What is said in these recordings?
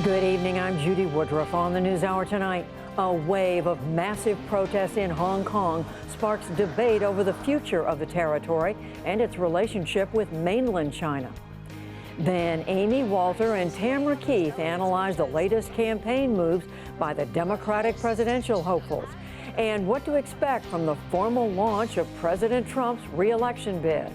Good evening, I'm Judy Woodruff. On the NewsHour tonight, a wave of massive protests in Hong Kong sparks debate over the future of the territory and its relationship with mainland China. Then Amy Walter and Tamara Keith analyze the latest campaign moves by the Democratic presidential hopefuls and what to expect from the formal launch of President Trump's re-election bid.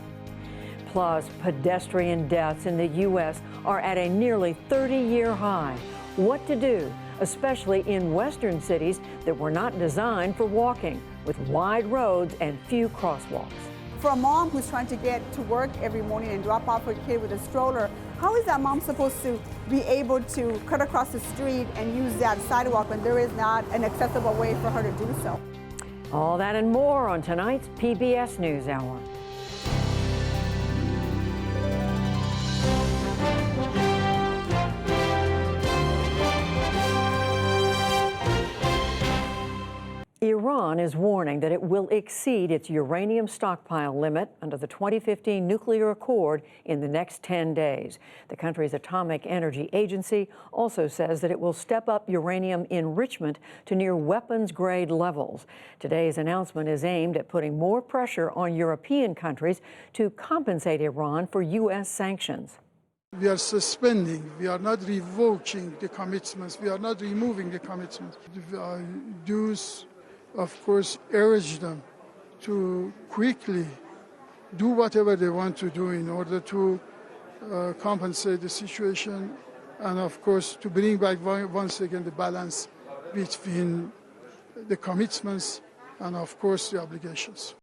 Plus, pedestrian deaths in the U.S. are at a nearly 30-year high. What to do, especially in western cities that were not designed for walking, with wide roads and few crosswalks. For a mom who's trying to get to work every morning and drop off her kid with a stroller, how is that mom supposed to be able to cut across the street and use that sidewalk when there is not an accessible way for her to do so? All that and more on tonight's PBS NewsHour. Iran is warning that it will exceed its uranium stockpile limit under the 2015 nuclear accord in the next 10 days. The country's Atomic Energy Agency also says that it will step up uranium enrichment to near weapons-grade levels. Today's announcement is aimed at putting more pressure on European countries to compensate Iran for U.S. sanctions. We are suspending, we are not revoking the commitments, we are not removing the commitments. Of course, urge them to quickly do whatever they want to do in order to compensate the situation and, of course, to bring back once again the balance between the commitments and, of course, the obligations.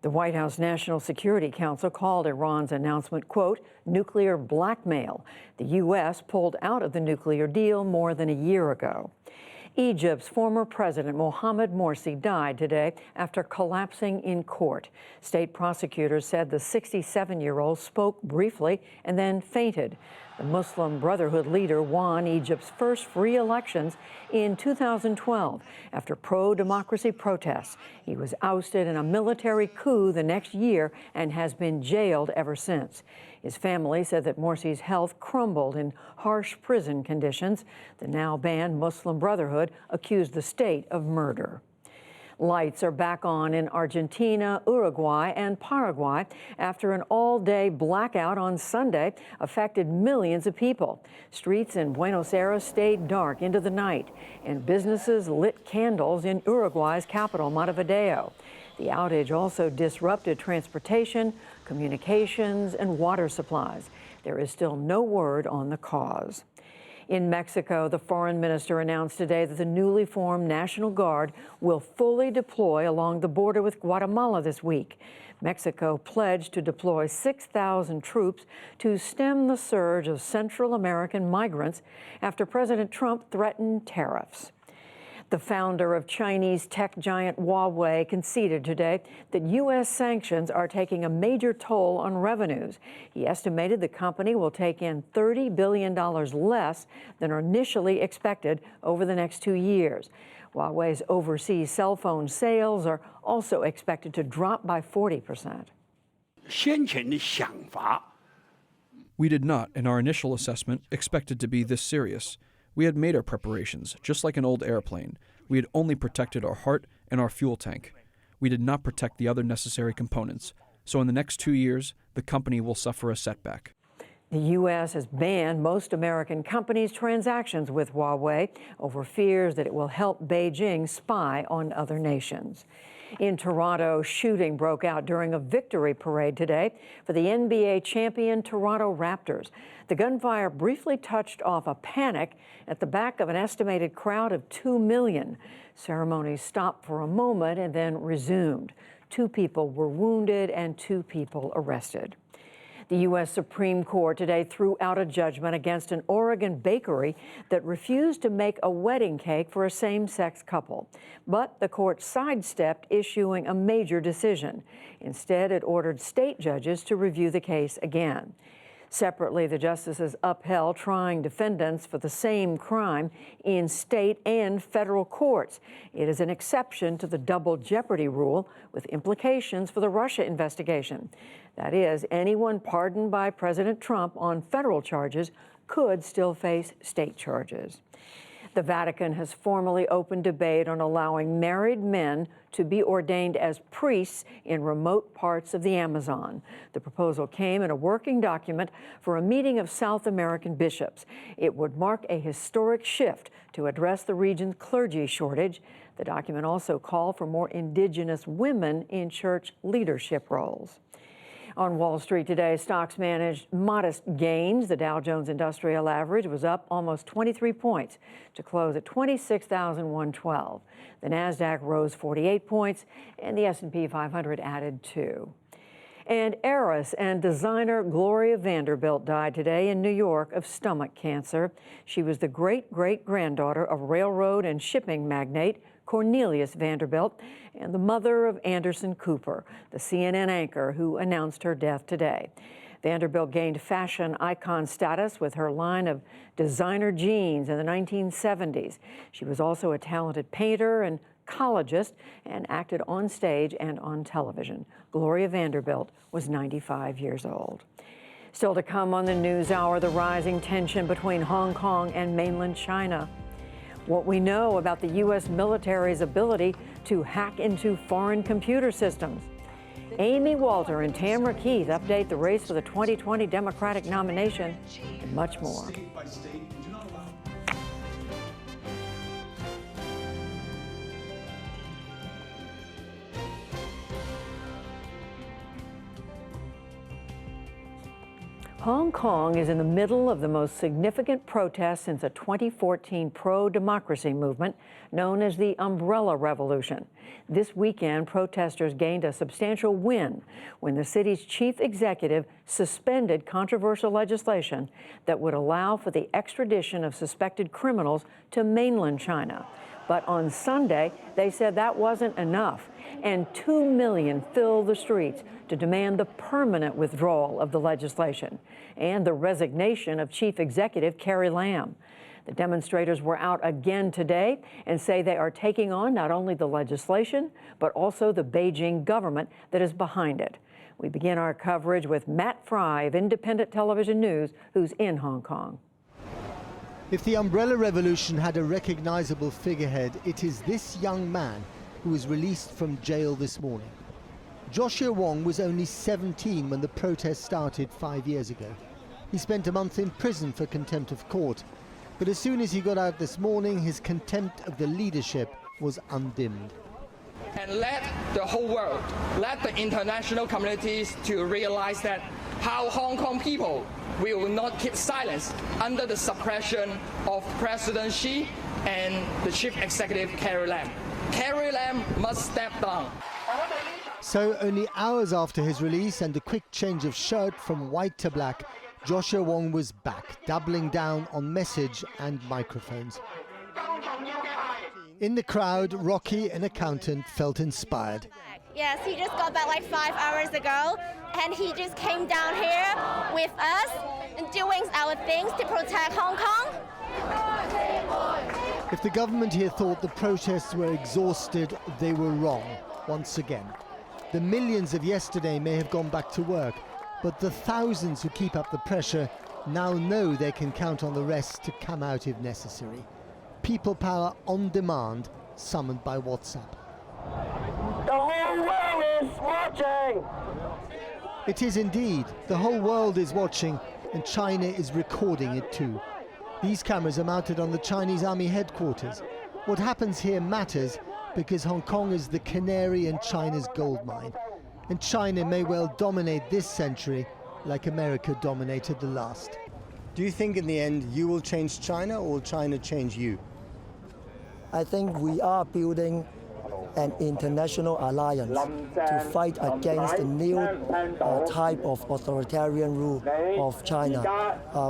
The White House National Security Council called Iran's announcement, quote, nuclear blackmail. The U.S. pulled out of the nuclear deal more than a year ago. Egypt's former president, Mohamed Morsi, died today after collapsing in court. State prosecutors said the 67-year-old spoke briefly and then fainted. The Muslim Brotherhood leader won Egypt's first free elections in 2012 after pro-democracy protests. He was ousted in a military coup the next year and has been jailed ever since. His family said that Morsi's health crumbled in harsh prison conditions. The now banned Muslim Brotherhood accused the state of murder. Lights are back on in Argentina, Uruguay, and Paraguay after an all-day blackout on Sunday affected millions of people. Streets in Buenos Aires stayed dark into the night, and businesses lit candles in Uruguay's capital, Montevideo. The outage also disrupted transportation, communications, and water supplies. There is still no word on the cause. In Mexico, the foreign minister announced today that the newly formed National Guard will fully deploy along the border with Guatemala this week. Mexico pledged to deploy 6,000 troops to stem the surge of Central American migrants after President Trump threatened tariffs. The founder of Chinese tech giant Huawei conceded today that U.S. sanctions are taking a major toll on revenues. He estimated the company will take in $30 billion less than initially expected over the next 2 years. Huawei's overseas cell phone sales are also expected to drop by 40%. We did not, in our initial assessment, expect it to be this serious. We had made our preparations, just like an old airplane. We had only protected our heart and our fuel tank. We did not protect the other necessary components. So in the next 2 years, the company will suffer a setback. The U.S. has banned most American companies' transactions with Huawei over fears that it will help Beijing spy on other nations. In Toronto, shooting broke out during a victory parade today for the NBA champion Toronto Raptors. The gunfire briefly touched off a panic at the back of an estimated crowd of 2 million. Ceremonies stopped for a moment and then resumed. 2 people were wounded and 2 people arrested. The U.S. Supreme Court today threw out a judgment against an Oregon bakery that refused to make a wedding cake for a same-sex couple. But the court sidestepped issuing a major decision. Instead, it ordered state judges to review the case again. Separately, the justices upheld trying defendants for the same crime in state and federal courts. It is an exception to the double jeopardy rule with implications for the Russia investigation. That is, anyone pardoned by President Trump on federal charges could still face state charges. The Vatican has formally opened debate on allowing married men to be ordained as priests in remote parts of the Amazon. The proposal came in a working document for a meeting of South American bishops. It would mark a historic shift to address the region's clergy shortage. The document also called for more indigenous women in church leadership roles. On Wall Street today, stocks managed modest gains. The Dow Jones Industrial Average was up almost 23 points to close at 26,112. The Nasdaq rose 48 points, and the S&P 500 added 2. And heiress and designer Gloria Vanderbilt died today in New York of stomach cancer. She was the great-great-granddaughter of railroad and shipping magnate Cornelius Vanderbilt and the mother of Anderson Cooper, the CNN anchor who announced her death today. Vanderbilt gained fashion icon status with her line of designer jeans in the 1970s. She was also a talented painter and collegeist and acted on stage and on television. Gloria Vanderbilt was 95 years old. Still to come on the NewsHour, the rising tension between Hong Kong and mainland China. What we know about the U.S. military's ability to hack into foreign computer systems. Amy Walter and Tamara Keith update the race for the 2020 Democratic nomination, and much more. Hong Kong is in the middle of the most significant protest since a 2014 pro-democracy movement known as the Umbrella Revolution. This weekend, protesters gained a substantial win when the city's chief executive suspended controversial legislation that would allow for the extradition of suspected criminals to mainland China. But on Sunday, they said that wasn't enough, and 2 million filled the streets to demand the permanent withdrawal of the legislation and the resignation of Chief Executive Carrie Lam. The demonstrators were out again today and say they are taking on not only the legislation, but also the Beijing government that is behind it. We begin our coverage with Matt Fry of Independent Television News, who's in Hong Kong. If the Umbrella Revolution had a recognizable figurehead, it is this young man who was released from jail this morning. Joshua Wong was only 17 when the protest started 5 years ago. He spent a month in prison for contempt of court, but as soon as he got out this morning, his contempt of the leadership was undimmed. And let the whole world, let the international communities to realize that how Hong Kong people will not keep silence under the suppression of President Xi and the Chief Executive Carrie Lam. Carrie Lam must step down. So only hours after his release and a quick change of shirt from white to black, Joshua Wong was back, doubling down on message and microphones. In the crowd, Rocky, an accountant, felt inspired. Yes, he just got back like 5 hours ago, and he just came down here with us and doing our things to protect Hong Kong. If the government here thought the protests were exhausted, they were wrong, once again. The millions of yesterday may have gone back to work, but the thousands who keep up the pressure now know they can count on the rest to come out if necessary. People power on demand, summoned by WhatsApp. The whole world is watching! It is indeed. The whole world is watching, and China is recording it too. These cameras are mounted on the Chinese Army headquarters. What happens here matters because Hong Kong is the canary in China's gold mine. And China may well dominate this century like America dominated the last. Do you think in the end you will change China or will China change you? I think we are building an international alliance to fight against the new type of authoritarian rule of China.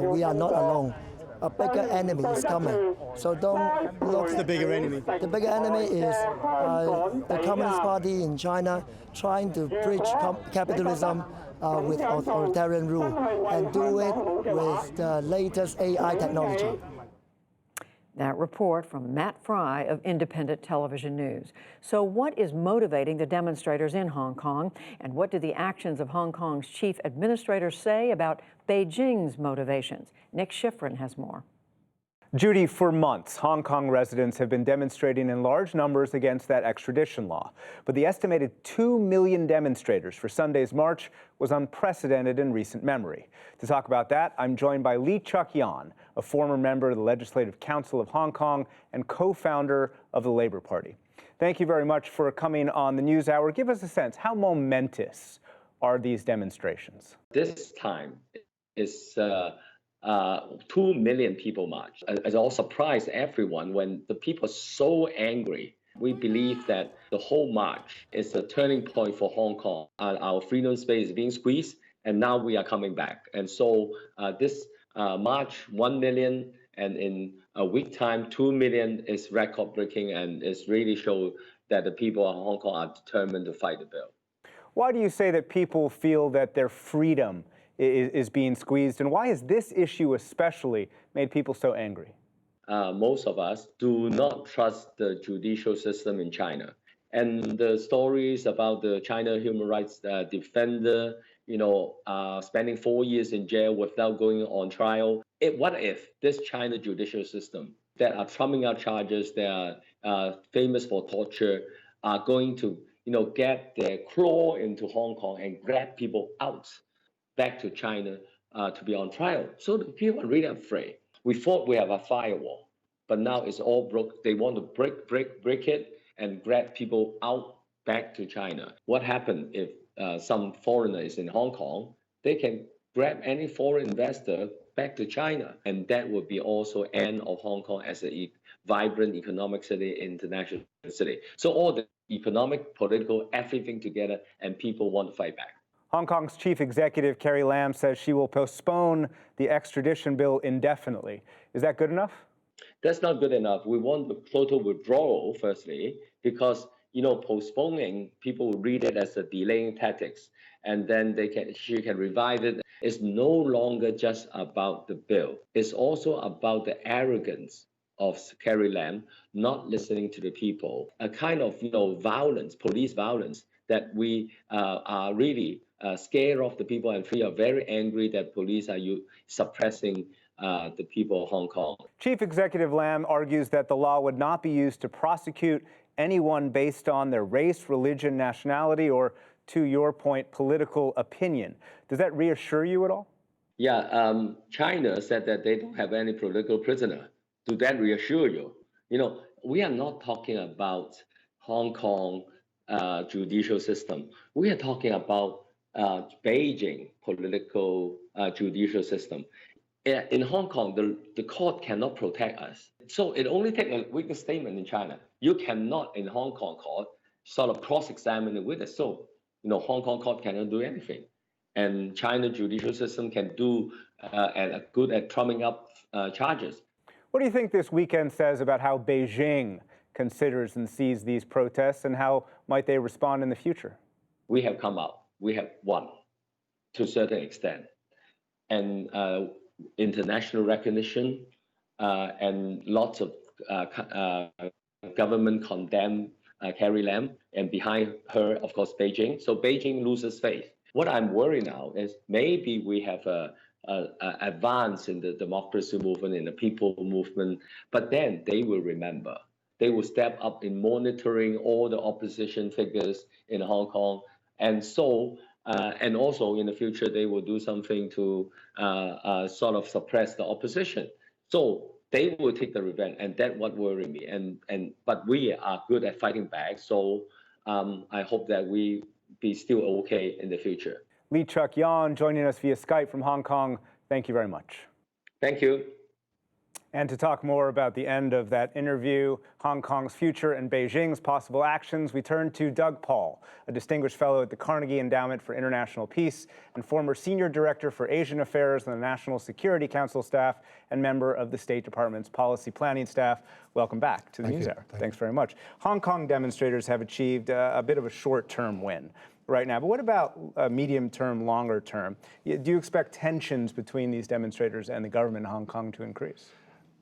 We are not alone. A bigger enemy is coming, so don't look. What's the bigger enemy? The bigger enemy is the Communist Party in China trying to bridge capitalism with authoritarian rule and do it with the latest AI technology. That report from Matt Fry of Independent Television News. So what is motivating the demonstrators in Hong Kong? And what do the actions of Hong Kong's chief administrator say about Beijing's motivations? Nick Schifrin has more. Judy, for months, Hong Kong residents have been demonstrating in large numbers against that extradition law. But the estimated 2 million demonstrators for Sunday's march was unprecedented in recent memory. To talk about that, I'm joined by Lee Cheuk-yan, a former member of the Legislative Council of Hong Kong and co-founder of the Labour Party. Thank you very much for coming on the NewsHour. Give us a sense, how momentous are these demonstrations? This time is 2 million people march. It all surprised everyone when the people are so angry. We believe that the whole march is a turning point for Hong Kong. Our freedom space is being squeezed, and now we are coming back. And so this march, 1 million, and in a week time, 2 million is record-breaking, and it's really shows that the people of Hong Kong are determined to fight the bill. Why do you say that people feel that their freedom is being squeezed, and why has this issue especially made people so angry? Most of us do not trust the judicial system in China. And the stories about the China human rights defender, spending 4 years in jail without going on trial. What if this China judicial system that are trumping out charges, that are famous for torture, are going to, get their claw into Hong Kong and grab people out back to China to be on trial? So the people are really afraid. We thought we have a firewall, but now it's all broke. They want to break it and grab people out back to China. What happens if some foreigner is in Hong Kong? They can grab any foreign investor back to China, and that would be also end of Hong Kong as a vibrant economic city, international city. So all the economic, political, everything together, and people want to fight back. Hong Kong's chief executive, Carrie Lam, says she will postpone the extradition bill indefinitely. Is that good enough? That's not good enough. We want the total withdrawal, firstly, because postponing, people will read it as a delaying tactics, and then she can revive it. It's no longer just about the bill. It's also about the arrogance of Carrie Lam not listening to the people, a kind of violence, police violence, that we are really scared of the people, and we are very angry that police are suppressing the people of Hong Kong. Chief Executive Lam argues that the law would not be used to prosecute anyone based on their race, religion, nationality, or, to your point, political opinion. Does that reassure you at all? Yeah, China said that they don't have any political prisoner. Does that reassure you? We are not talking about Hong Kong judicial system. We are talking about Beijing political judicial system. In Hong Kong, the court cannot protect us. So it only takes a witness statement in China. You cannot, in Hong Kong court, sort of cross-examine the witness. So, Hong Kong court cannot do anything. And China judicial system can do and good at trumping up charges. What do you think this weekend says about how Beijing considers and sees these protests, and how might they respond in the future? We have come out. We have won to a certain extent. And international recognition and lots of government condemn Carrie Lam, and behind her, of course, Beijing. So Beijing loses faith. What I'm worried now is maybe we have a advance in the democracy movement, in the people movement, but then they will remember. They will step up in monitoring all the opposition figures in Hong Kong. And so, and also in the future, they will do something to sort of suppress the opposition. So they will take the revenge, and that's what worries me. But we are good at fighting back. So I hope that we be still okay in the future. Lee Cheuk-yan joining us via Skype from Hong Kong. Thank you very much. Thank you. And to talk more about the end of that interview, Hong Kong's future and Beijing's possible actions, we turn to Doug Paul, a distinguished fellow at the Carnegie Endowment for International Peace and former senior director for Asian Affairs on the National Security Council staff and member of the State Department's policy planning staff. Welcome back to the NewsHour. Thanks very much. Hong Kong demonstrators have achieved a bit of a short-term win right now, but what about medium-term, longer-term? Do you expect tensions between these demonstrators and the government in Hong Kong to increase?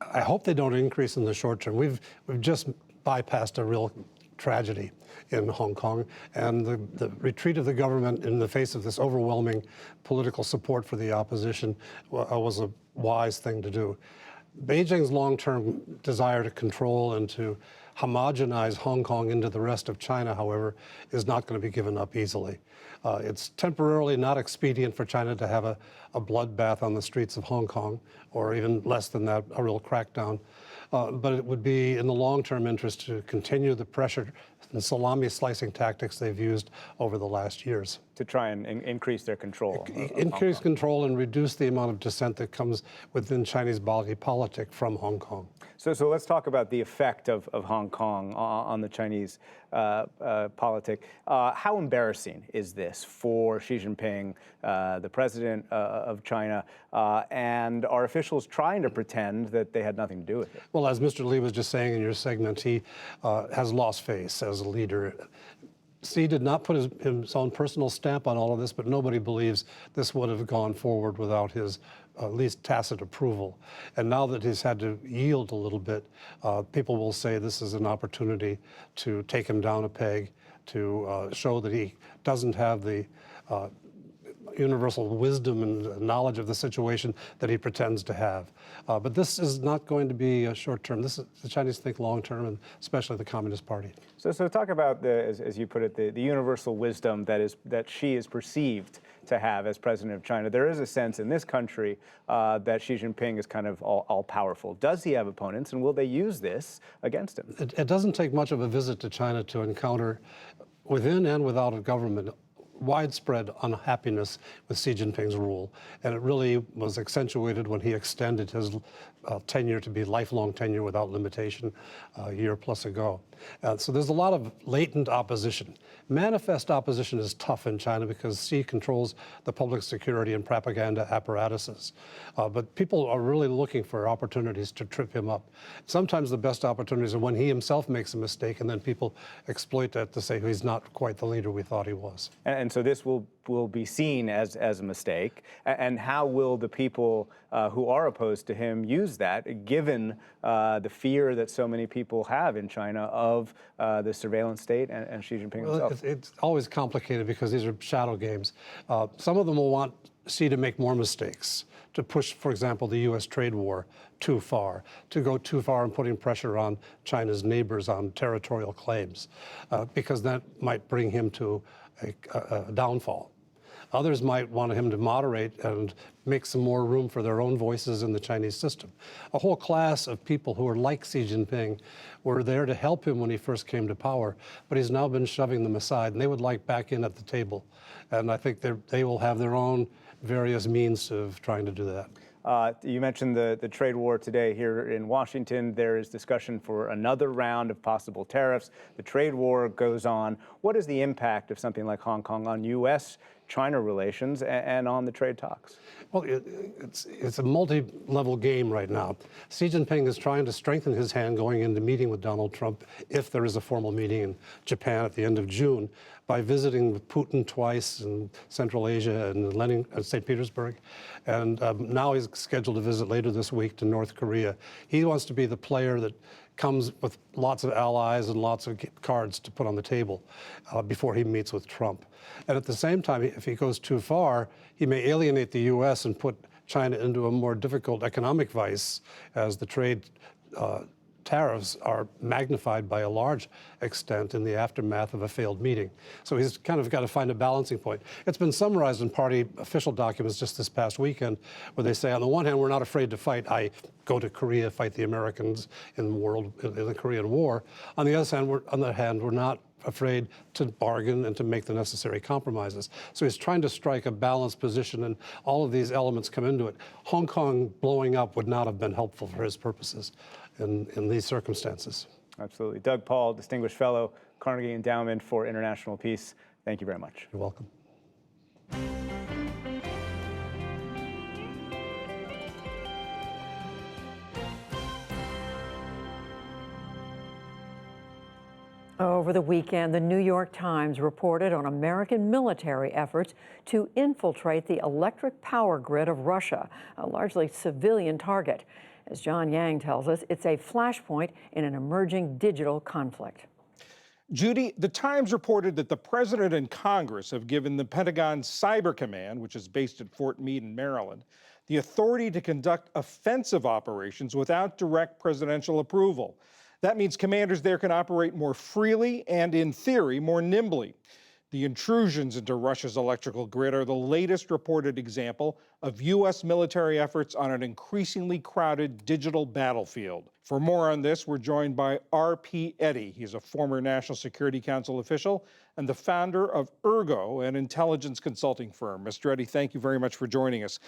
I hope they don't increase in the short term. We've just bypassed a real tragedy in Hong Kong, and the retreat of the government in the face of this overwhelming political support for the opposition was a wise thing to do. Beijing's long-term desire to control and to homogenize Hong Kong into the rest of China, however, is not going to be given up easily. It's temporarily not expedient for China to have a bloodbath on the streets of Hong Kong, or even less than that, a real crackdown. But it would be in the long-term interest to continue the pressure and salami slicing tactics they've used over the last years. To try and increase their control. Increase control and reduce the amount of dissent that comes within Chinese body politic from Hong Kong. So let's talk about the effect of Hong Kong on the Chinese politic. How embarrassing is this for Xi Jinping, the president of China, and are officials trying to pretend that they had nothing to do with it? Well, as Mr. Li was just saying in your segment, he has lost face as a leader. Xi did not put his own personal stamp on all of this, but nobody believes this would have gone forward without his at least tacit approval. And now that he's had to yield a little bit, people will say this is an opportunity to take him down a peg, to show that he doesn't have the universal wisdom and knowledge of the situation that he pretends to have. But this is not going to be a short term. The Chinese think long term, and especially the Communist Party. So talk about, as you put it, the universal wisdom that Xi is perceived to have as president of China. There is a sense in this country that Xi Jinping is kind of all powerful. Does he have opponents, and will they use this against him? It doesn't take much of a visit to China to encounter, within and without a government, widespread unhappiness with Xi Jinping's rule. And it really was accentuated when he extended his tenure to be lifelong tenure without limitation a year plus ago. So there's a lot of latent opposition. Manifest opposition is tough in China because Xi controls the public security and propaganda apparatuses. But people are really looking for opportunities to trip him up. Sometimes the best opportunities are when he himself makes a mistake, and then people exploit that to say he's not quite the leader we thought he was. And so this will be seen as a mistake. And how will the people who are opposed to him use that, given the fear that so many people have in China of the surveillance state and Xi Jinping himself? It's always complicated because these are shadow games. Some of them will want Xi to make more mistakes, to push, for example, the U.S. trade war too far, to go too far in putting pressure on China's neighbors on territorial claims, because that might bring him to a downfall. Others might want him to moderate and make some more room for their own voices in the Chinese system. A whole class of people who are like Xi Jinping were there to help him when he first came to power, but he's now been shoving them aside, and they would like back in at the table. And I think they will have their own various means of trying to do that. You mentioned the trade war today here in Washington. There is discussion for another round of possible tariffs. The trade war goes on. What is the impact of something like Hong Kong on U.S.-China relations and on the trade talks? Well, it's a multi-level game right now. Xi Jinping is trying to strengthen his hand going into meeting with Donald Trump, if there is a formal meeting in Japan at the end of June, by visiting with Putin twice in Central Asia and St. Petersburg. And now he's scheduled to visit later this week to North Korea. He wants to be the player that comes with lots of allies and lots of cards to put on the table before he meets with Trump. And at the same time, if he goes too far, he may alienate the U.S. and put China into a more difficult economic vice as the trade tariffs are magnified by a large extent in the aftermath of a failed meeting. So he's kind of got to find a balancing point. It's been summarized in party official documents just this past weekend, where they say, on the one hand, we're not afraid to fight. I go to Korea, fight the Americans in the Korean War. On the other hand, we're not afraid to bargain and to make the necessary compromises. So he's trying to strike a balanced position, and all of these elements come into it. Hong Kong blowing up would not have been helpful for his purposes in these circumstances. Absolutely. Doug Paul, Distinguished Fellow, Carnegie Endowment for International Peace. Thank you very much. You're welcome. Over the weekend, the New York Times reported on American military efforts to infiltrate the electric power grid of Russia, a largely civilian target. As John Yang tells us, it's a flashpoint in an emerging digital conflict. Judy, the Times reported that the president and Congress have given the Pentagon Cyber Command, which is based at Fort Meade in Maryland, the authority to conduct offensive operations without direct presidential approval. That means commanders there can operate more freely and, in theory, more nimbly. The intrusions into Russia's electrical grid are the latest reported example of U.S. military efforts on an increasingly crowded digital battlefield. For more on this, we're joined by R.P. Eddy. He's a former National Security Council official and the founder of Ergo, an intelligence consulting firm. Mr. Eddy, thank you very much for joining us.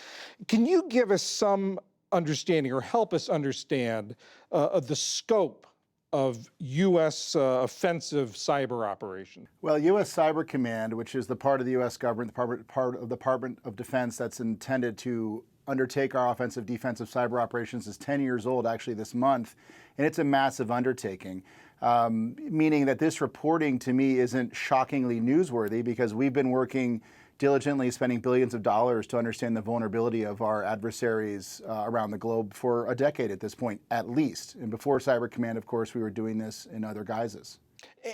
Can you give us some understanding or help us understand of the scope of U.S. offensive cyber operation? Well, U.S. Cyber Command, which is the part of the U.S. government, part of the Department of Defense that's intended to undertake our offensive defensive cyber operations, is 10 years old actually this month, and it's a massive undertaking, meaning that this reporting to me isn't shockingly newsworthy because we've been working diligently, spending billions of dollars to understand the vulnerability of our adversaries around the globe for a decade at this point, at least. And before Cyber Command, of course, we were doing this in other guises.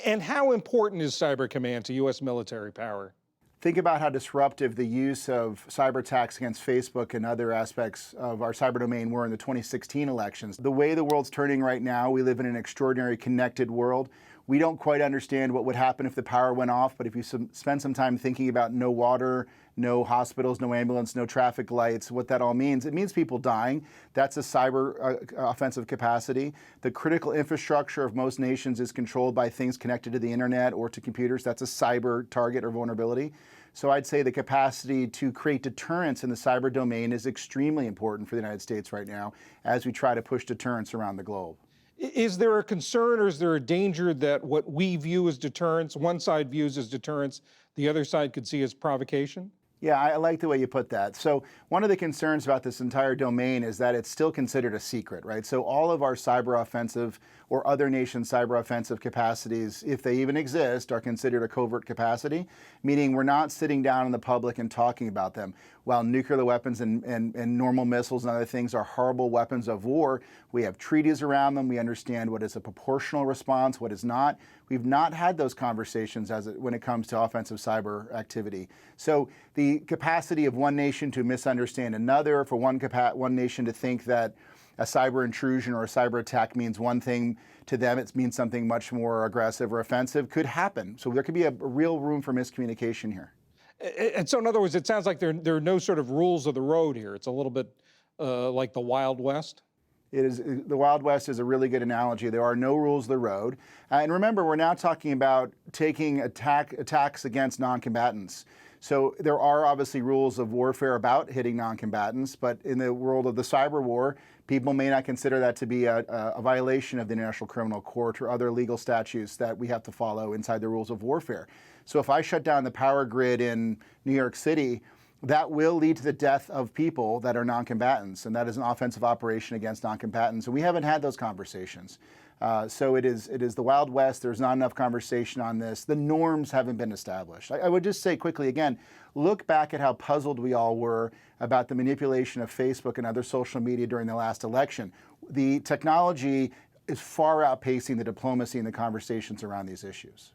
And how important is Cyber Command to U.S. military power? Think about how disruptive the use of cyber attacks against Facebook and other aspects of our cyber domain were in the 2016 elections. The way the world's turning right now, we live in an extraordinary connected world. We don't quite understand what would happen if the power went off, but if you spend some time thinking about no water, no hospitals, no ambulance, no traffic lights, what that all means, it means people dying. That's a cyber offensive capacity. The critical infrastructure of most nations is controlled by things connected to the internet or to computers. That's a cyber target or vulnerability. So I'd say the capacity to create deterrence in the cyber domain is extremely important for the United States right now as we try to push deterrence around the globe. Is there a concern or is there a danger that what we view as deterrence, one side views as deterrence, the other side could see as provocation? Yeah, I like the way you put that. So one of the concerns about this entire domain is that it's still considered a secret, right? So all of our cyber offensive or other nations' cyber offensive capacities, if they even exist, are considered a covert capacity, meaning we're not sitting down in the public and talking about them. While nuclear weapons and normal missiles and other things are horrible weapons of war, we have treaties around them. We understand what is a proportional response, what is not. We've not had those conversations when it comes to offensive cyber activity. So the capacity of one nation to misunderstand another, for one nation to think that a cyber intrusion or a cyber attack means one thing, to them it means something much more aggressive or offensive, could happen. So there could be a real room for miscommunication here. And so in other words, it sounds like there are no sort of rules of the road here. It's a little bit like the Wild West. It is, the Wild West is a really good analogy. There are no rules of the road. And remember, we're now talking about taking attacks against non-combatants. So there are obviously rules of warfare about hitting non-combatants, but in the world of the cyber war, people may not consider that to be a violation of the International Criminal Court or other legal statutes that we have to follow inside the rules of warfare. So if I shut down the power grid in New York City, that will lead to the death of people that are non-combatants, and that is an offensive operation against non-combatants. And we haven't had those conversations. So it is the Wild West. There's not enough conversation on this. The norms haven't been established. I would just say quickly again, look back at how puzzled we all were about the manipulation of Facebook and other social media during the last election. The technology is far outpacing the diplomacy and the conversations around these issues.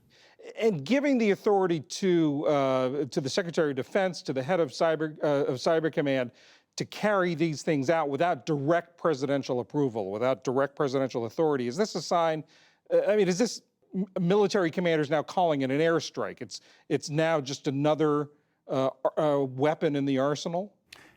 And giving the authority to the Secretary of Defense, to the head of Cyber Command, to carry these things out without direct presidential approval, without direct presidential authority, is this a sign? I mean, is this military commanders now calling it an airstrike? It's now just another weapon in the arsenal?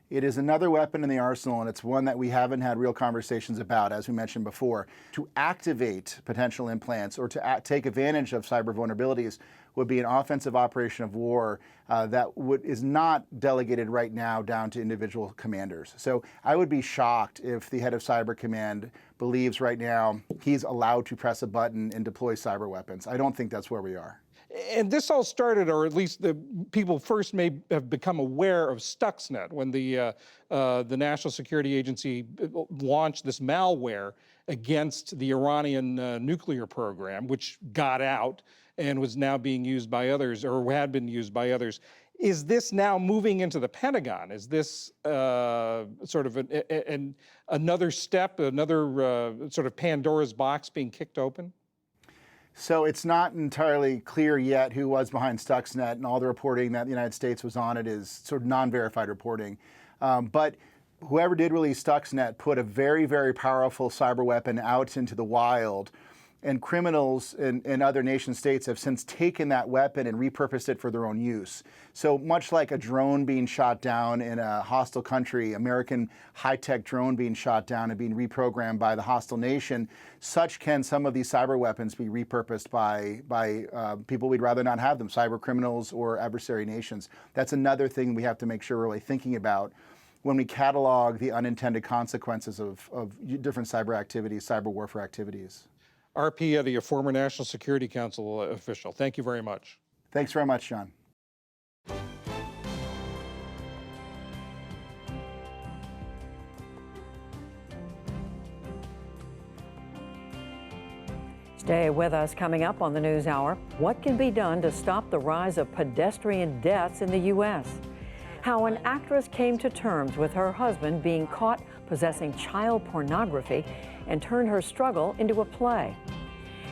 It is another weapon in the arsenal, and it's one that we haven't had real conversations about, as we mentioned before. To activate potential implants or to take advantage of cyber vulnerabilities would be an offensive operation of war that is not delegated right now down to individual commanders. So I would be shocked if the head of Cyber Command believes right now he's allowed to press a button and deploy cyber weapons. I don't think that's where we are. And this all started, or at least the people first may have become aware of Stuxnet when the National Security Agency launched this malware against the Iranian nuclear program, which got out and was now being used by others, or had been used by others. Is this now moving into the Pentagon? Is this sort of another step, another sort of Pandora's box being kicked open? So it's not entirely clear yet who was behind Stuxnet, and all the reporting that the United States was on it is sort of non-verified reporting. But whoever did release Stuxnet put a very, very powerful cyber weapon out into the wild, and criminals in other nation states have since taken that weapon and repurposed it for their own use. So much like a drone being shot down in a hostile country, American high-tech drone being shot down and being reprogrammed by the hostile nation, such can some of these cyber weapons be repurposed by people we'd rather not have them, cyber criminals or adversary nations. That's another thing we have to make sure we're really thinking about when we catalog the unintended consequences of different cyber activities, cyber warfare activities. R.P. Eddy, a former National Security Council official. Thank you very much. Thanks very much, John. Stay with us. Coming up on the NewsHour, what can be done to stop the rise of pedestrian deaths in the U.S.? How an actress came to terms with her husband being caught possessing child pornography and turned her struggle into a play.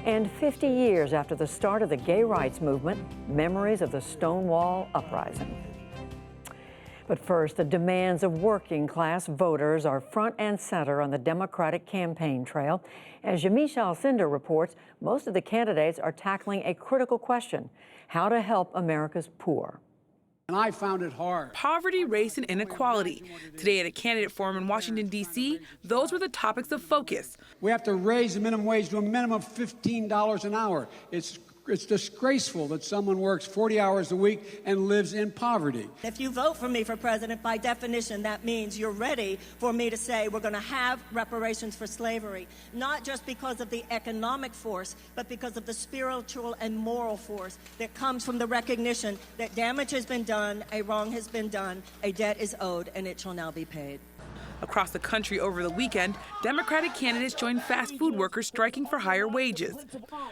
And 50 years after the start of the gay rights movement, memories of the Stonewall Uprising. But first, the demands of working-class voters are front and center on the Democratic campaign trail. As Yamiche Alcindor reports, most of the candidates are tackling a critical question: how to help America's poor. And I found it hard. Poverty, race, and inequality. Today at a candidate forum in Washington, D.C., those were the topics of focus. We have to raise the minimum wage to a minimum of $15 an hour. It's disgraceful that someone works 40 hours a week and lives in poverty. If you vote for me for president, by definition, that means you're ready for me to say we're going to have reparations for slavery, not just because of the economic force, but because of the spiritual and moral force that comes from the recognition that damage has been done, a wrong has been done, a debt is owed, and it shall now be paid. Across the country over the weekend, Democratic candidates joined fast food workers striking for higher wages.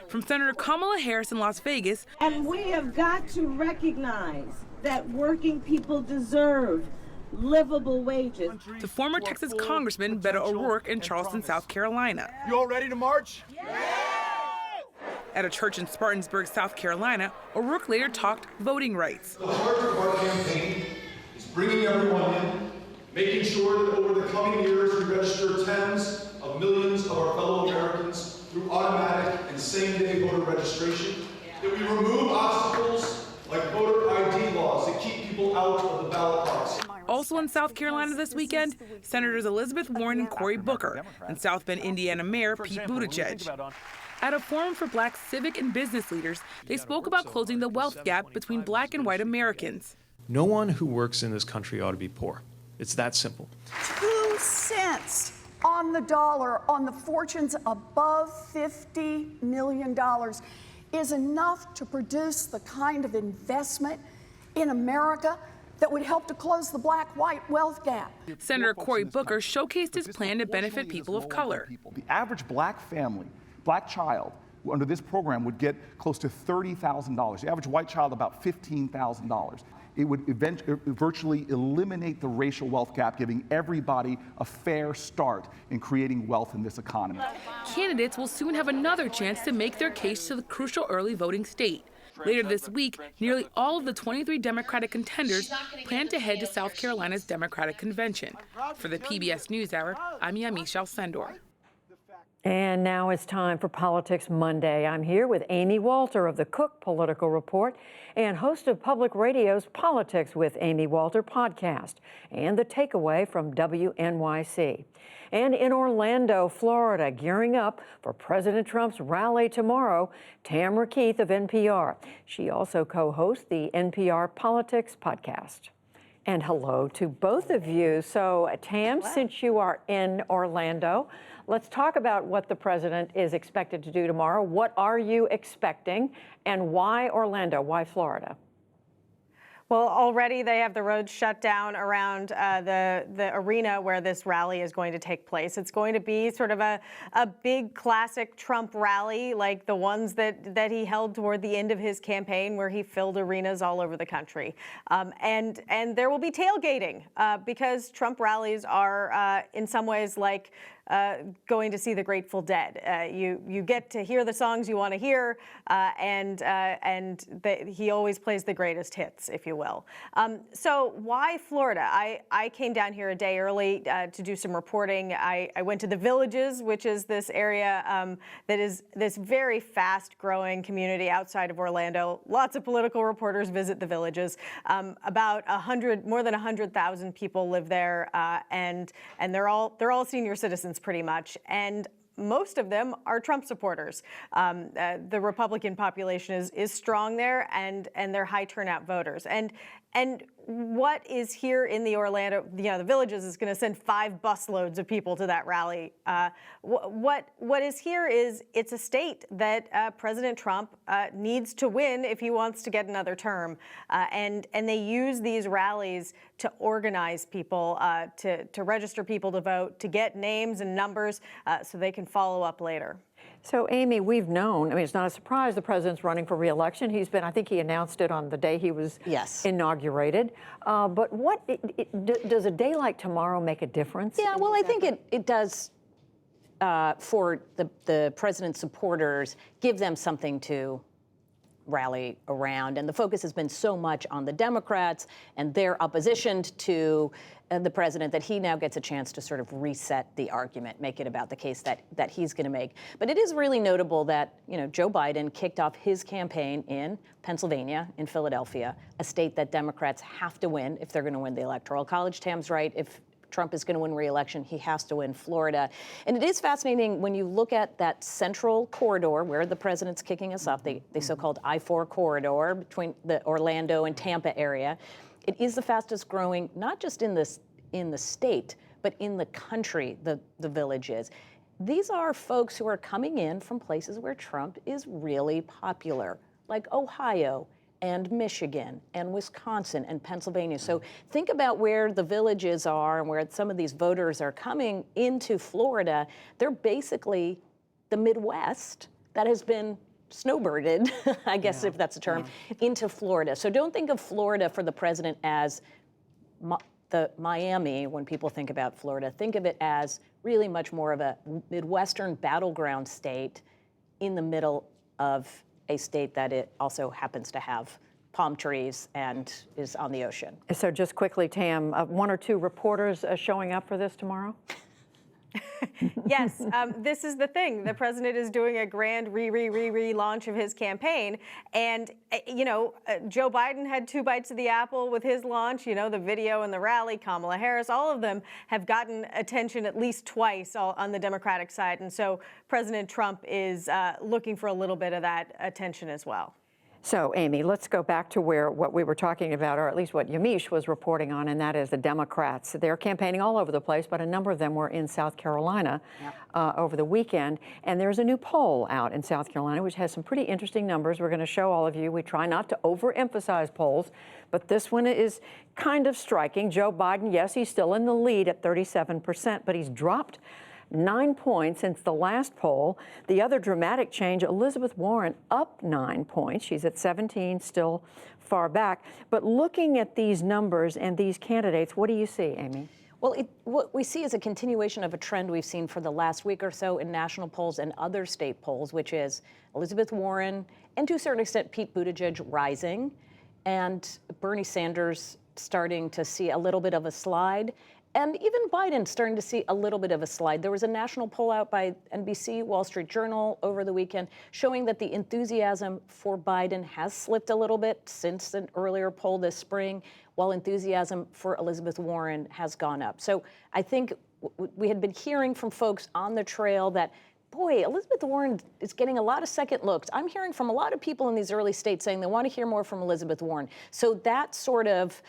From Senator Kamala Harris in Las Vegas. And we have got to recognize that working people deserve livable wages. To former Texas Congressman Beto O'Rourke in Charleston, South Carolina. You all ready to march? Yeah! At a church in Spartanburg, South Carolina, O'Rourke later talked voting rights. The heart of our campaign is bringing everyone in, making sure that over the coming years we register tens of millions of our fellow Americans through automatic and same-day voter registration, that we remove obstacles like voter ID laws that keep people out of the ballot box. Also in South Carolina this weekend, Senators Elizabeth Warren and Cory Booker, and South Bend, Indiana Mayor Pete Buttigieg. At a forum for Black civic and business leaders, they spoke about closing the wealth gap between Black and white Americans. No one who works in this country ought to be poor. It's that simple. 2 cents on the dollar on the fortunes above $50 million is enough to produce the kind of investment in America that would help to close the black-white wealth gap. Senator Cory Booker showcased his plan to benefit people of color. The average black family, black child, under this program would get close to $30,000. The average white child, about $15,000. It would virtually eliminate the racial wealth gap, giving everybody a fair start in creating wealth in this economy. Candidates will soon have another chance to make their case to the crucial early voting state. Later this week, nearly all of the 23 Democratic contenders plan to head to South Carolina's Democratic Convention. For the PBS NewsHour, I'm Yamiche Alcindor. And now it's time for Politics Monday. I'm here with Amy Walter of the Cook Political Report and host of Public Radio's Politics with Amy Walter podcast and The Takeaway from WNYC. And in Orlando, Florida, gearing up for President Trump's rally tomorrow, Tamara Keith of NPR. She also co-hosts the NPR Politics podcast. And hello to both of you. So, Tam, since you are in Orlando, let's talk about what the president is expected to do tomorrow. What are you expecting, and why Orlando? Why Florida? Well, already they have the roads shut down around the arena where this rally is going to take place. It's going to be sort of a big classic Trump rally, like the ones that he held toward the end of his campaign, where he filled arenas all over the country. And there will be tailgating because Trump rallies are in some ways like going to see the Grateful Dead. You get to hear the songs you want to hear, and he always plays the greatest hits, if you will. So why Florida? I came down here a day early to do some reporting. I went to the Villages, which is this area that is this very fast-growing community outside of Orlando. Lots of political reporters visit the Villages. About more than 100,000 people live there, and they're all senior citizens pretty much, and most of them are Trump supporters. The Republican population is strong there, and they're high turnout voters. And what is here in the Orlando, the Villages is going to send 5 busloads of people to that rally. What is here is it's a state that President Trump needs to win if he wants to get another term. And they use these rallies to organize people, to register people to vote, to get names and numbers so they can follow up later. So, Amy, we've known, it's not a surprise the president's running for re-election. I think he announced it on the day he was inaugurated. But does a day like tomorrow make a difference? Yeah, well, I think it does for the president's supporters, give them something to rally around. And the focus has been so much on the Democrats and their opposition to the president that he now gets a chance to sort of reset the argument, make it about the case that he's going to make. But it is really notable that, Joe Biden kicked off his campaign in Pennsylvania, in Philadelphia, a state that Democrats have to win if they're going to win the Electoral College. Tam's right. If Trump is going to win re-election, he has to win Florida. And it is fascinating when you look at that central corridor where the president's kicking us off, the so-called I-4 corridor between the Orlando and Tampa area. It is the fastest growing, not just in the state, but in the country, the Villages. These are folks who are coming in from places where Trump is really popular, like Ohio and Michigan and Wisconsin and Pennsylvania. So think about where the Villages are and where some of these voters are coming into Florida. They're basically the Midwest that has been snowbirded, I guess if that's a term, into Florida. So don't think of Florida for the president as the Miami when people think about Florida. Think of it as really much more of a Midwestern battleground state in the middle of a state that it also happens to have palm trees and is on the ocean. So just quickly, Tam, 1 or 2 reporters showing up for this tomorrow? Yes, this is the thing. The president is doing a grand relaunch of his campaign. And, Joe Biden had 2 bites of the apple with his launch, the video and the rally. Kamala Harris, all of them have gotten attention at least twice on the Democratic side. And so President Trump is looking for a little bit of that attention as well. So, Amy, let's go back to what we were talking about, or at least what Yamiche was reporting on, and that is the Democrats. They're campaigning all over the place, but a number of them were in South Carolina over the weekend. And there's a new poll out in South Carolina, which has some pretty interesting numbers. We're going to show all of you. We try not to overemphasize polls, but this one is kind of striking. Joe Biden, yes, he's still in the lead at 37%, but he's dropped 9 points since the last poll. The other dramatic change, Elizabeth Warren up 9 points. She's at 17, still far back. But looking at these numbers and these candidates, what do you see, Amy? Well, what we see is a continuation of a trend we've seen for the last week or so in national polls and other state polls, which is Elizabeth Warren and to a certain extent Pete Buttigieg rising and Bernie Sanders starting to see a little bit of a slide. And even Biden starting to see a little bit of a slide. There was a national poll out by NBC, Wall Street Journal over the weekend showing that the enthusiasm for Biden has slipped a little bit since an earlier poll this spring, while enthusiasm for Elizabeth Warren has gone up. So I think we had been hearing from folks on the trail that, boy, Elizabeth Warren is getting a lot of second looks. I'm hearing from a lot of people in these early states saying they want to hear more from Elizabeth Warren. So that sort of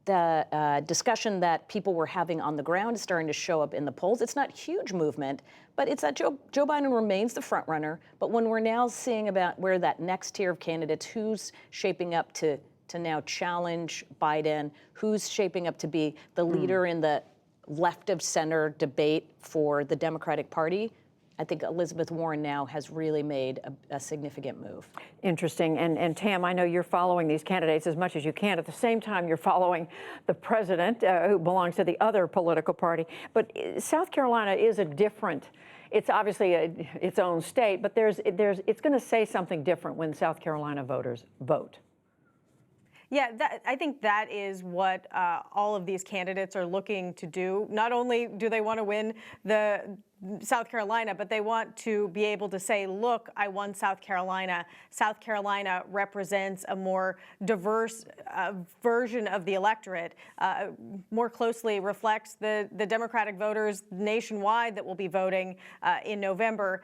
the discussion that people were having on the ground is starting to show up in the polls. It's not huge movement, but it's that Joe Biden remains the front runner. But when we're now seeing about where that next tier of candidates, who's shaping up to now challenge Biden, who's shaping up to be the leader in the left of center debate for the Democratic Party, I think Elizabeth Warren now has really made a significant move. Interesting. And Tam, I know you're following these candidates as much as you can. At the same time, you're following the president, who belongs to the other political party. But South Carolina is a different, it's obviously its own state, but it's going to say something different when South Carolina voters vote. Yeah, I think that is what all of these candidates are looking to do. Not only do they want to win the South Carolina, but they want to be able to say, look, I won South Carolina. South Carolina represents a more diverse version of the electorate, more closely reflects the Democratic voters nationwide that will be voting in November.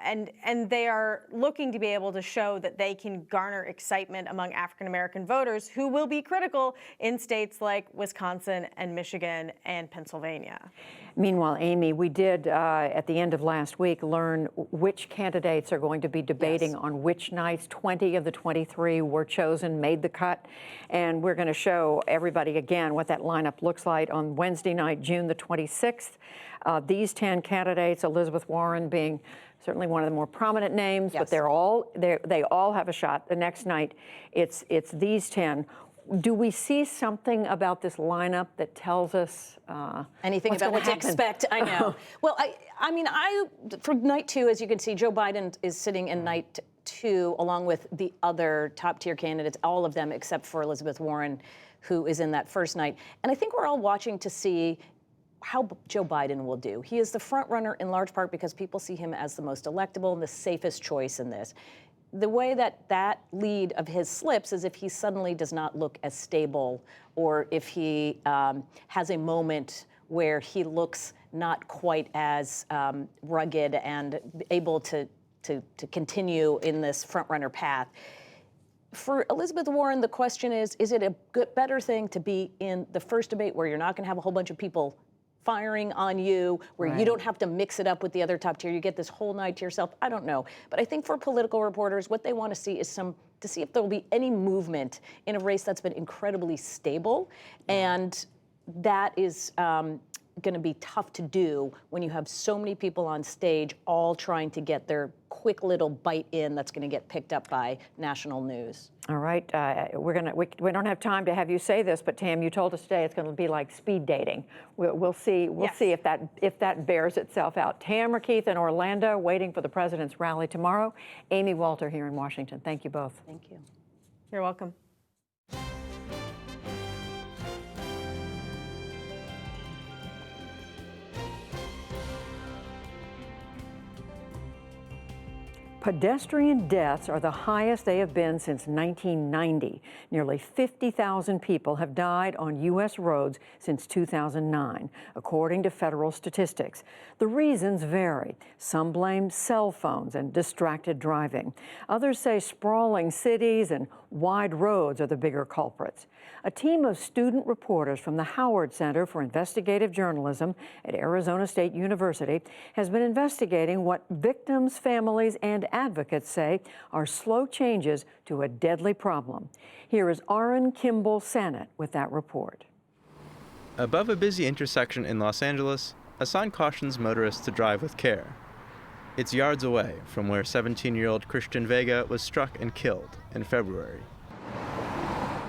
And they are looking to be able to show that they can garner excitement among African-American voters who will be critical in states like Wisconsin and Michigan and Pennsylvania. Meanwhile, Amy, we did, at the end of last week, learn which candidates are going to be debating on which nights. 20 of the 23 were chosen, made the cut. And we're going to show everybody again what that lineup looks like on Wednesday night, June the 26th. These 10 candidates, Elizabeth Warren being certainly one of the more prominent names, but they all have a shot. The next night, it's these 10. Do we see something about this lineup that tells us anything about what to expect? I know. Well, I mean, for night 2, as you can see, Joe Biden is sitting in night 2 along with the other top tier candidates, all of them except for Elizabeth Warren, who is in that first night. And I think we're all watching to see how Joe Biden will do. He is the front runner in large part because people see him as the most electable and the safest choice in this. The way that lead of his slips is if he suddenly does not look as stable, or if he has a moment where he looks not quite as rugged and able to continue in this front-runner path. For Elizabeth Warren, the question is it a better thing to be in the first debate where you're not going to have a whole bunch of people firing on you, where you don't have to mix it up with the other top tier. You get this whole night to yourself. I don't know. But I think for political reporters, what they want to see is to see if there will be any movement in a race that's been incredibly stable. And that is going to be tough to do when you have so many people on stage all trying to get their quick little bite in that's going to get picked up by national news. All right, we don't have time to have you say this, but Tam, you told us today it's going to be like speed dating. We'll see if that bears itself out. Tam Rikeith in Orlando, waiting for the president's rally tomorrow. Amy Walter here in Washington. Thank you both. Thank you. You're welcome. Pedestrian deaths are the highest they have been since 1990. Nearly 50,000 people have died on U.S. roads since 2009, according to federal statistics. The reasons vary. Some blame cell phones and distracted driving. Others say sprawling cities and wide roads are the bigger culprits. A team of student reporters from the Howard Center for Investigative Journalism at Arizona State University has been investigating what victims, families, and advocates say are slow changes to a deadly problem. Here is Aaron Kimball Sannett with that report. Above a busy intersection in Los Angeles, a sign cautions motorists to drive with care. It's yards away from where 17-year-old Christian Vega was struck and killed in February.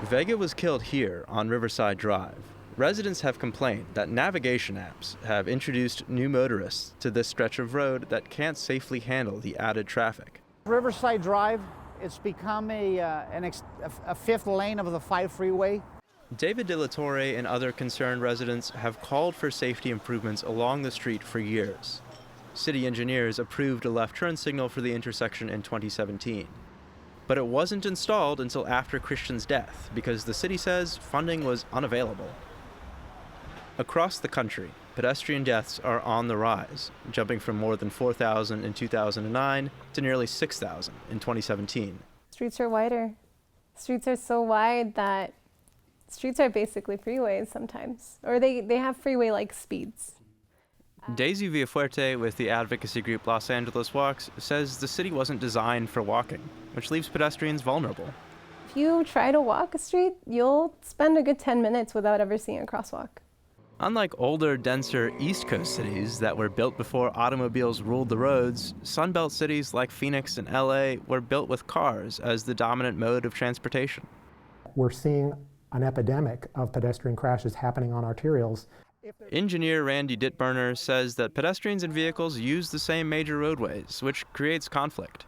Vega was killed here on Riverside Drive. Residents have complained that navigation apps have introduced new motorists to this stretch of road that can't safely handle the added traffic. Riverside Drive, it's become a fifth lane of the 5 freeway. David De La Torre and other concerned residents have called for safety improvements along the street for years. City engineers approved a left turn signal for the intersection in 2017. But it wasn't installed until after Christian's death because the city says funding was unavailable. Across the country, pedestrian deaths are on the rise, jumping from more than 4,000 in 2009 to nearly 6,000 in 2017. Streets are wider. Streets are so wide that Streets are basically freeways sometimes, or they have freeway-like speeds. Daisy Villafuerte with the advocacy group Los Angeles Walks says the city wasn't designed for walking, which leaves pedestrians vulnerable. If you try to walk a street, you'll spend a good 10 minutes without ever seeing a crosswalk. Unlike older, denser East Coast cities that were built before automobiles ruled the roads, Sunbelt cities like Phoenix and LA were built with cars as the dominant mode of transportation. We're seeing an epidemic of pedestrian crashes happening on arterials. Engineer Randy Dittburner says that pedestrians and vehicles use the same major roadways, which creates conflict.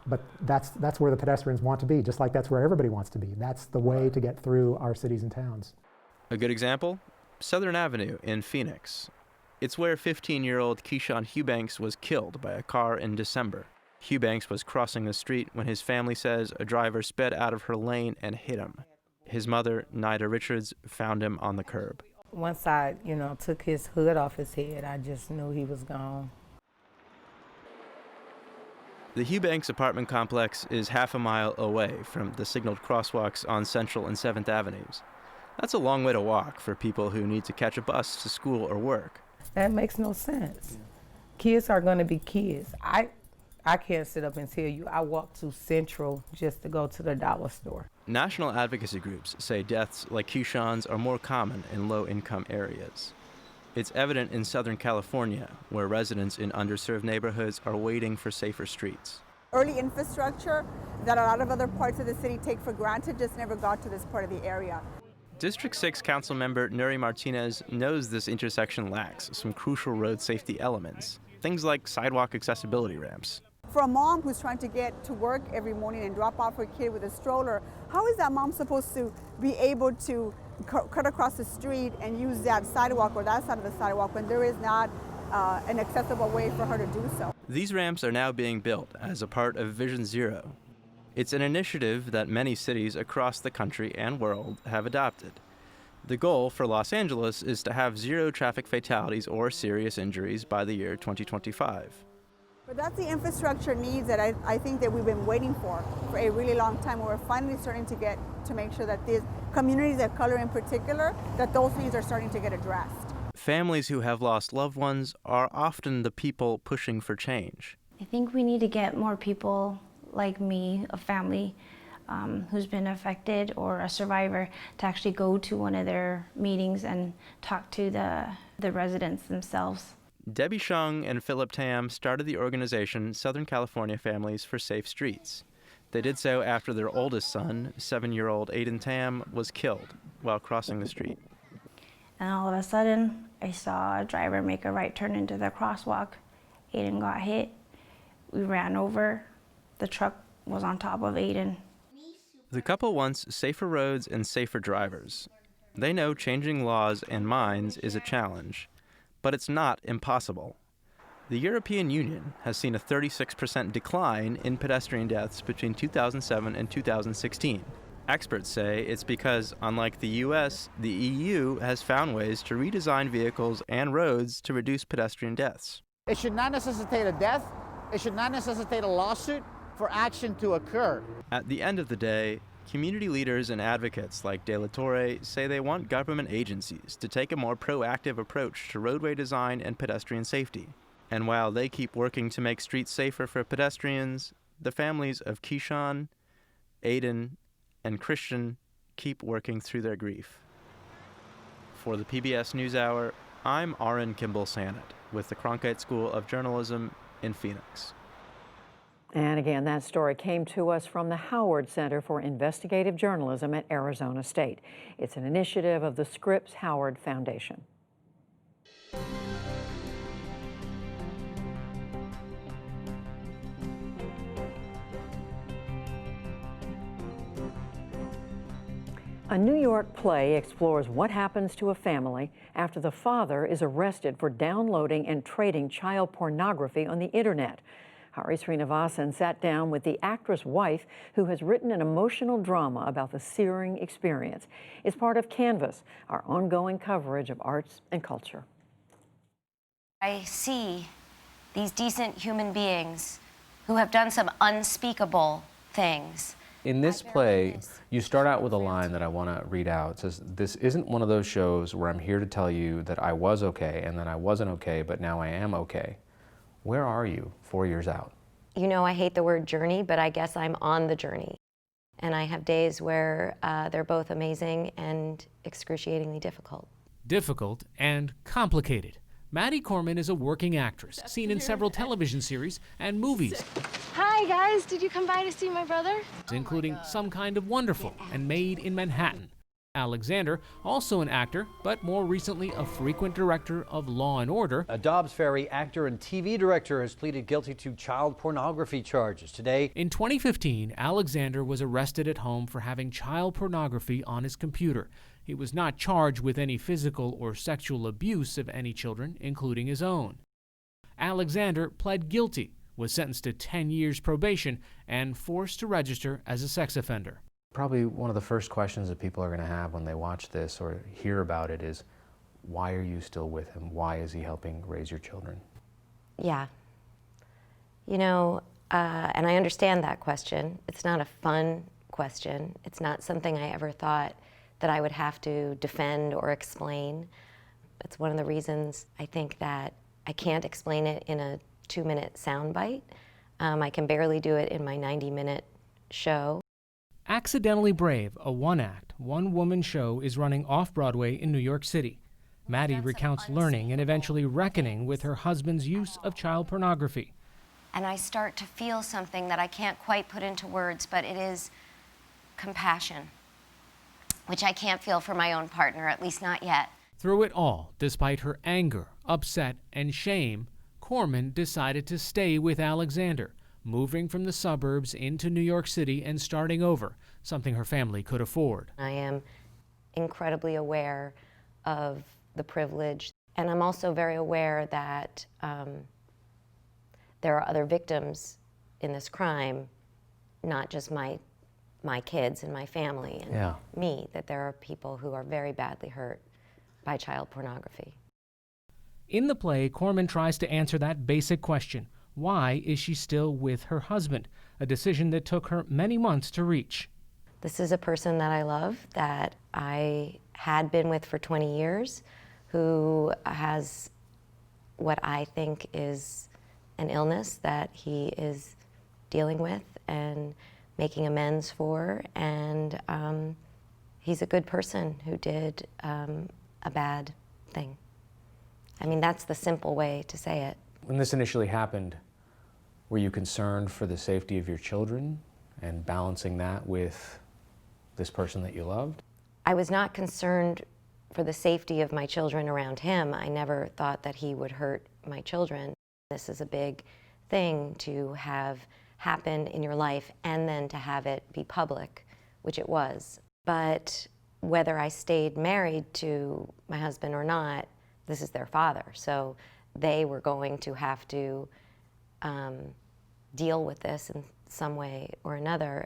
But that's where the pedestrians want to be, just like that's where everybody wants to be. That's the way to get through our cities and towns. A good example? Southern Avenue in Phoenix. It's where 15-year-old Keyshawn Hubanks was killed by a car in December. Hubanks was crossing the street when his family says a driver sped out of her lane and hit him. His mother, Nida Richards, found him on the curb. Once I, took his hood off his head, I just knew he was gone. The Hubanks apartment complex is half a mile away from the signaled crosswalks on Central and 7th Avenues. That's a long way to walk for people who need to catch a bus to school or work. That makes no sense. Kids are going to be kids. I can't sit up and tell you I walked to Central just to go to the dollar store. National advocacy groups say deaths like Keyshawn's are more common in low-income areas. It's evident in Southern California, where residents in underserved neighborhoods are waiting for safer streets. Early infrastructure that a lot of other parts of the city take for granted just never got to this part of the area. District 6 council member Nuri Martinez knows this intersection lacks some crucial road safety elements, things like sidewalk accessibility ramps. For a mom who's trying to get to work every morning and drop off her kid with a stroller, how is that mom supposed to be able to cut across the street and use that sidewalk or that side of the sidewalk when there is not an accessible way for her to do so? These ramps are now being built as a part of Vision Zero. It's an initiative that many cities across the country and world have adopted. The goal for Los Angeles is to have 0 traffic fatalities or serious injuries by the year 2025. But that's the infrastructure needs that I think that we've been waiting for a really long time. We're finally starting to make sure that these communities of color in particular, that those needs are starting to get addressed. Families who have lost loved ones are often the people pushing for change. I think we need to get more people like me, a family who's been affected or a survivor, to actually go to one of their meetings and talk to the residents themselves. Debbie Shung and Philip Tam started the organization Southern California Families for Safe Streets. They did so after their oldest son, 7-year-old Aiden Tam, was killed while crossing the street. And all of a sudden, I saw a driver make a right turn into the crosswalk. Aiden got hit. We ran over. The truck was on top of Aiden. The couple wants safer roads and safer drivers. They know changing laws and minds is a challenge, but it's not impossible. The European Union has seen a 36% decline in pedestrian deaths between 2007 and 2016. Experts say it's because, unlike the US, the EU has found ways to redesign vehicles and roads to reduce pedestrian deaths. It should not necessitate a death. It should not necessitate a lawsuit for action to occur. At the end of the day, community leaders and advocates like De La Torre say they want government agencies to take a more proactive approach to roadway design and pedestrian safety. And while they keep working to make streets safer for pedestrians, the families of Keyshawn, Aiden, and Christian keep working through their grief. For the PBS NewsHour, I'm Aaron Kimball Sannett with the Cronkite School of Journalism in Phoenix. And again, that story came to us from the Howard Center for Investigative Journalism at Arizona State. It's an initiative of the Scripps Howard Foundation. A New York play explores what happens to a family after the father is arrested for downloading and trading child pornography on the internet. Hari Srinivasan sat down with the actress' wife who has written an emotional drama about the searing experience. It's part of Canvas, our ongoing coverage of arts and culture. I see these decent human beings who have done some unspeakable things In this play, you start out with a line that I want to read out. It says, "This isn't one of those shows where I'm here to tell you that I was okay and then I wasn't okay, but now I am okay." Where are you 4 years out? You know, I hate the word journey, but I guess I'm on the journey. And I have days where they're both amazing and excruciatingly difficult. Difficult and complicated. Maddie Corman is a working actress, seen in several television series and movies, Hi guys, did you come by to see my brother? including Some Kind of Wonderful and Made in Manhattan. Alexander, also an actor, but more recently a frequent director of Law and Order. A Dobbs Ferry actor and TV director has pleaded guilty to child pornography charges. Today, In 2015, Alexander was arrested at home for having child pornography on his computer. He was not charged with any physical or sexual abuse of any children, including his own. Alexander pled guilty, was sentenced to 10 years probation, and forced to register as a sex offender. Probably one of the first questions that people are going to have when they watch this or hear about it is, why are you still with him? Why is he helping raise your children? Yeah. You know, and I understand that question. It's not a fun question. It's not something I ever thought that I would have to defend or explain. It's one of the reasons I think that I can't explain it in a 2-minute soundbite. I can barely do it in my 90-minute show. Accidentally Brave, a one-act, one-woman show, is running off-Broadway in New York City. Maddie recounts learning and eventually reckoning with her husband's use of child pornography. And I start to feel something that I can't quite put into words, but it is compassion, which I can't feel for my own partner, at least not yet. Through it all, despite her anger, upset, and shame, Corman decided to stay with Alexander, moving from the suburbs into New York City and starting over, something her family could afford. I am incredibly aware of the privilege, and I'm also very aware that there are other victims in this crime, not just my kids and my family and me, that there are people who are very badly hurt by child pornography. In the play, Corman tries to answer that basic question: why is she still with her husband? A decision that took her many months to reach. This is a person that I love, that I had been with for 20 years, who has what I think is an illness that he is dealing with and making amends for, and he's a good person who did a bad thing. I mean, that's the simple way to say it. When this initially happened, were you concerned for the safety of your children and balancing that with this person that you loved? I was not concerned for the safety of my children around him. I never thought that he would hurt my children. This is a big thing to have happen in your life and then to have it be public, which it was. But whether I stayed married to my husband or not, this is their father. So they were going to have to deal with this in some way or another.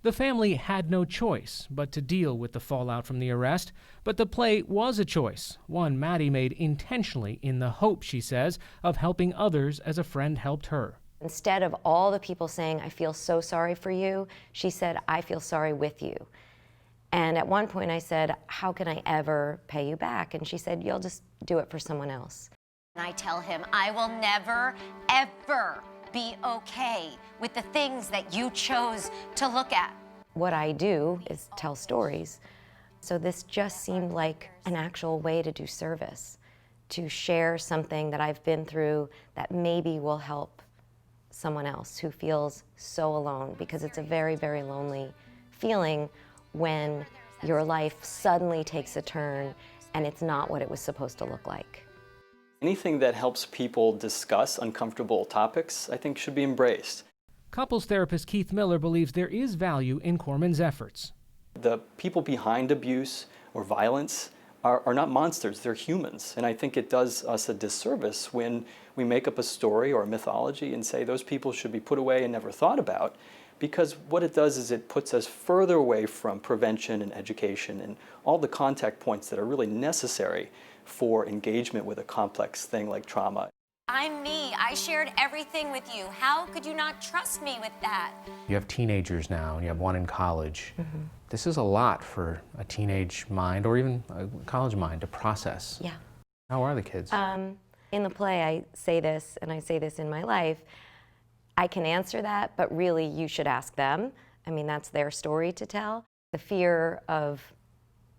The family had no choice but to deal with the fallout from the arrest, but the play was a choice, one Maddie made intentionally in the hope, she says, of helping others as a friend helped her. Instead of all the people saying, "I feel so sorry for you," she said, "I feel sorry with you." And at one point I said, "How can I ever pay you back?" And she said, "You'll just do it for someone else." And I tell him, I will never, ever be okay with the things that you chose to look at. What I do is tell stories. So this just seemed like an actual way to do service, to share something that I've been through that maybe will help someone else who feels so alone, because it's a very, very lonely feeling when your life suddenly takes a turn and it's not what it was supposed to look like. Anything that helps people discuss uncomfortable topics, I think, should be embraced. Couples therapist Keith Miller believes there is value in Corman's efforts. The people behind abuse or violence are not monsters, they're humans. And I think it does us a disservice when we make up a story or a mythology and say those people should be put away and never thought about, because what it does is it puts us further away from prevention and education and all the contact points that are really necessary for engagement with a complex thing like trauma. I'm me. I shared everything with you. How could you not trust me with that? You have teenagers now, and you have one in college. This is a lot for a teenage mind, or even a college mind, to process. Yeah. How are the kids? In the play, I say this, and I say this in my life. I can answer that, but really you should ask them. I mean, that's their story to tell. The fear of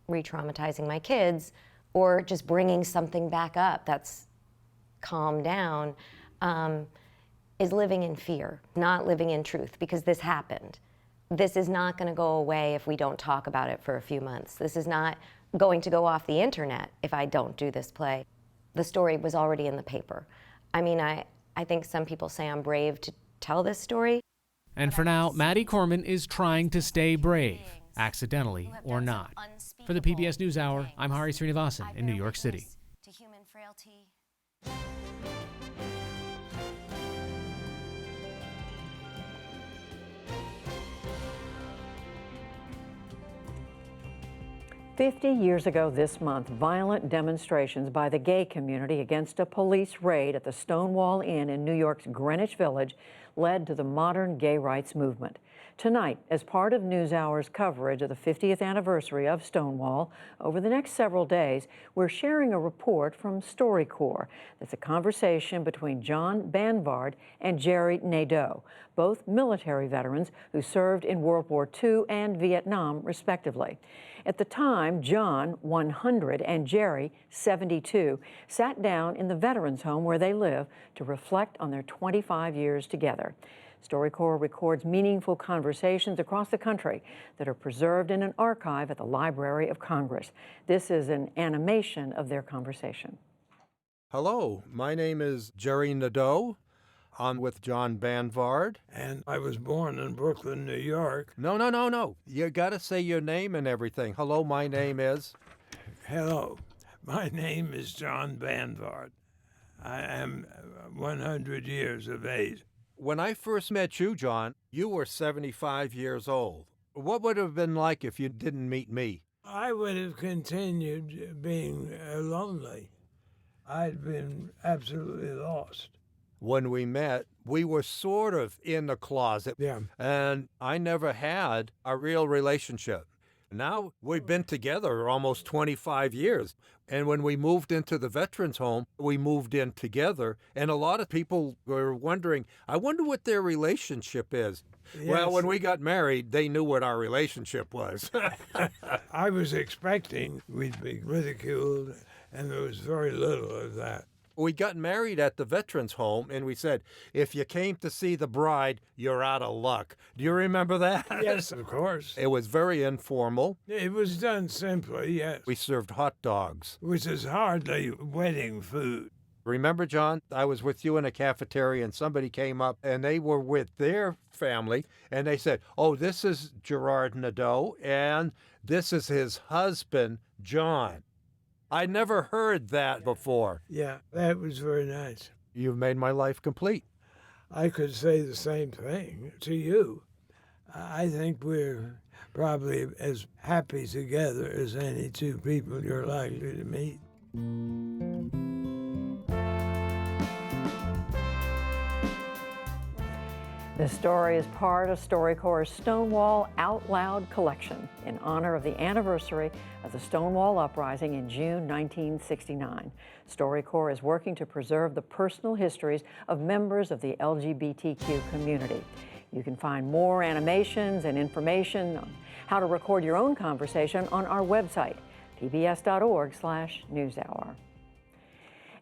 re-traumatizing my kids or just bringing something back up that's calmed down is living in fear, not living in truth, because this happened. This is not going to go away if we don't talk about it for a few months. This is not going to go off the internet if I don't do this play. The story was already in the paper. I mean, I think some people say I'm brave to tell this story. And for now, Maddie Corman is trying to stay brave, accidentally or not. For the PBS NewsHour, I'm Hari Srinivasan in New York City. To human frailty. 50 years ago this month, violent demonstrations by the gay community against a police raid at the Stonewall Inn in New York's Greenwich Village led to the modern gay rights movement. Tonight, as part of NewsHour's coverage of the 50th anniversary of Stonewall, over the next several days, we're sharing a report from StoryCorps. That's a conversation between John Banvard and Jerry Nadeau, both military veterans who served in World War II and Vietnam, respectively. At the time, John, 100, and Jerry, 72, sat down in the veterans' home where they live to reflect on their 25 years together. StoryCorps records meaningful conversations across the country that are preserved in an archive at the Library of Congress. This is an animation of their conversation. Hello, my name is Jerry Nadeau. I'm with John Banvard. And I was born in Brooklyn, New York. No. You gotta say your name and everything. Hello, my name is... Hello, my name is John Banvard. I am 100 years of age. When I first met you, John, you were 75 years old. What would it have been like if you didn't meet me? I would have continued being lonely. I'd been absolutely lost. When we met, we were sort of in the closet. Yeah. And I never had a real relationship. Now we've been together almost 25 years. And when we moved into the veterans home, we moved in together. And a lot of people were wondering, I wonder what their relationship is. Yes. Well, when we got married, they knew what our relationship was. I was expecting we'd be ridiculed, and there was very little of that. We got married at the veterans home, and we said, if you came to see the bride, you're out of luck. Do you remember that? Yes, of course. It was very informal. It was done simply, yes. We served hot dogs. Which is hardly wedding food. Remember, John, I was with you in a cafeteria, and somebody came up, and they were with their family, and they said, oh, this is Gerard Nadeau, and this is his husband, John. I never heard that before. Yeah, that was very nice. You've made my life complete. I could say the same thing to you. I think we're probably as happy together as any two people you're likely to meet. This story is part of StoryCorps' Stonewall Out Loud collection in honor of the anniversary of the Stonewall Uprising in June 1969. StoryCorps is working to preserve the personal histories of members of the LGBTQ community. You can find more animations and information on how to record your own conversation on our website, pbs.org/newshour.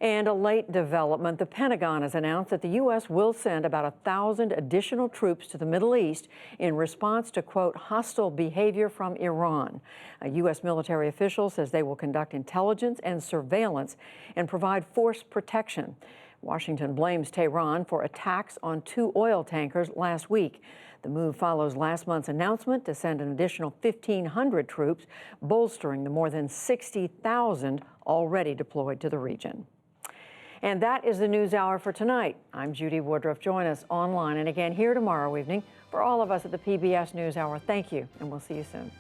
And a late development, the Pentagon has announced that the U.S. will send about 1,000 additional troops to the Middle East in response to, quote, hostile behavior from Iran. A U.S. military official says they will conduct intelligence and surveillance and provide force protection. Washington blames Tehran for attacks on 2 oil tankers last week. The move follows last month's announcement to send an additional 1,500 troops, bolstering the more than 60,000 already deployed to the region. And that is the NewsHour for tonight. I'm Judy Woodruff. Join us online and again here tomorrow evening. For all of us at the PBS NewsHour, thank you, and we'll see you soon.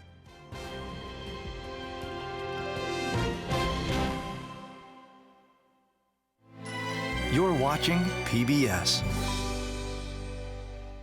You're watching PBS.